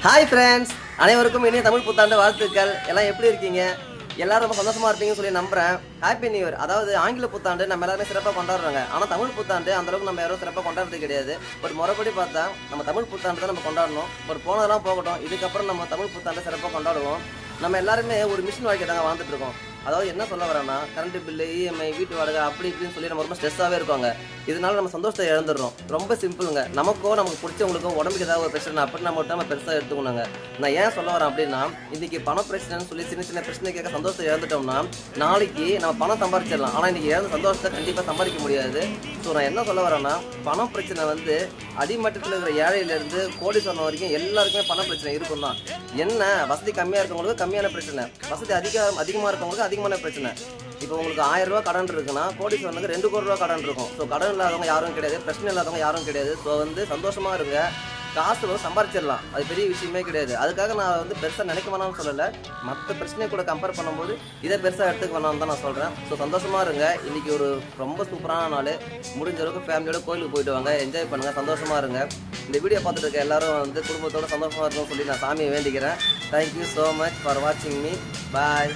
Hi friends, அனைவருக்கும் இனிய தமிழ் புத்தாண்டு வாழ்த்துக்கள். எல்லாம் எப்படி இருக்கீங்க? எல்லாரும் ரொம்ப சந்தோஷமா இருப்பீங்கன்னு சொல்லி நம்புறேன். Happy new year. அதாவது ஆங்கில புத்தாண்டு நம்ம எல்லாருமே சிறப்பாக கொண்டாடுறாங்க. ஆனால் தமிழ் புத்தாண்டு அந்த அளவுக்கு நம்ம யாரும் சிறப்பாக கொண்டாடுறது கிடையாது. பட் முறைப்படி பார்த்தா நம்ம தமிழ் புத்தாண்டு தான் நம்ம கொண்டாடணும். பட் போனதெல்லாம் போகட்டும், இதுக்கப்புறம் நம்ம தமிழ் புத்தாண்டு சிறப்பாக கொண்டாடுவோம். நம்ம எல்லாருமே ஒரு மிஷின் வாழ்க்கை தாங்க வாழ்ந்துட்டு இருக்கோம். அதாவது என்ன சொல்ல வரேன்னா, கரண்ட் பில்லு, இஎம்ஐ, வீட்டு வாடகை அப்படி இப்படின்னு சொல்லி நம்ம ரொம்ப ஸ்ட்ரெஸ்ஸாகவே இருக்காங்க. இதனால நம்ம சந்தோஷத்தை இழந்துடுறோம். ரொம்ப சிம்பிளுங்க. நமக்கோ நமக்கு பிடிச்சவங்களுக்கோ உடம்புக்கு ஏதாவது ஒரு பிரச்சனை அப்படின்னு நம்ம நம்ம பெருசாக எடுத்துக்கணுங்க. நான் ஏன் சொல்ல வரேன் அப்படின்னா, இன்றைக்கி பண பிரச்சனைன்னு சொல்லி சின்ன சின்ன பிரச்சனை கேட்க சந்தோஷத்தை இழந்துட்டோம்னா நாளைக்கு நம்ம பணம் சம்பாதிச்சிடலாம். ஆனால் இன்றைக்கி இழந்த சந்தோஷத்தை கண்டிப்பாக சம்பாதிக்க முடியாது. ஸோ நான் என்ன சொல்ல வரேன்னா, பண பிரச்சனை வந்து அடிமட்டத்தில் இருக்கிற ஏழையிலேருந்து கோடீஸ்வரன் வரைக்கும் எல்லாருக்குமே பண பிரச்சனை இருக்கும் தான். என்ன வசதி கம்மியாக இருக்கவங்களுக்கு கம்மியான பிரச்சனை, வசதி அதிகமாக இருக்கவங்களுக்கு அதிகமான பிரச்சனை. இப்போ உங்களுக்கு 1000 ரூபா கடன் இருக்குன்னா கோடீஸ்வரனுக்கு 2 கோடி ரூபா கடன் இருக்கும். ஸோ கடன் இல்லாதவங்க யாரும் கிடையாது, பிரச்சனை இல்லாதவங்க யாரும் கிடையாது. ஸோ சந்தோஷமாக இருங்க. காசு சம்பாரிச்சிடலாம், அது பெரிய விஷயமே கிடையாது. அதுக்காக நான் பெருசாக நினைக்க வேணாம்னு சொல்லலை. மற்ற பிரச்சனையை கூட கம்பேர் பண்ணும்போது இதை பெருசாக எடுத்துக்க வேணாம்னு தான் நான் சொல்கிறேன். ஸோ சந்தோஷமாக இருங்க. இன்றைக்கி ஒரு ரொம்ப சூப்பரான நாள். முடிஞ்ச அளவுக்கு ஃபேமிலியோட கோயிலுக்கு போயிட்டு வாங்க, என்ஜாய் பண்ணுங்கள், சந்தோஷமாக இருங்க. இந்த வீடியோ பார்த்துட்டு இருக்க எல்லாரும் குடும்பத்தோடு சந்தோஷமாக இருக்கணும்னு சொல்லி நான் சாமியை வேண்டிக்கிறேன். தேங்க்யூ ஸோ மச் ஃபார் வாட்சிங் மீ. பாய்.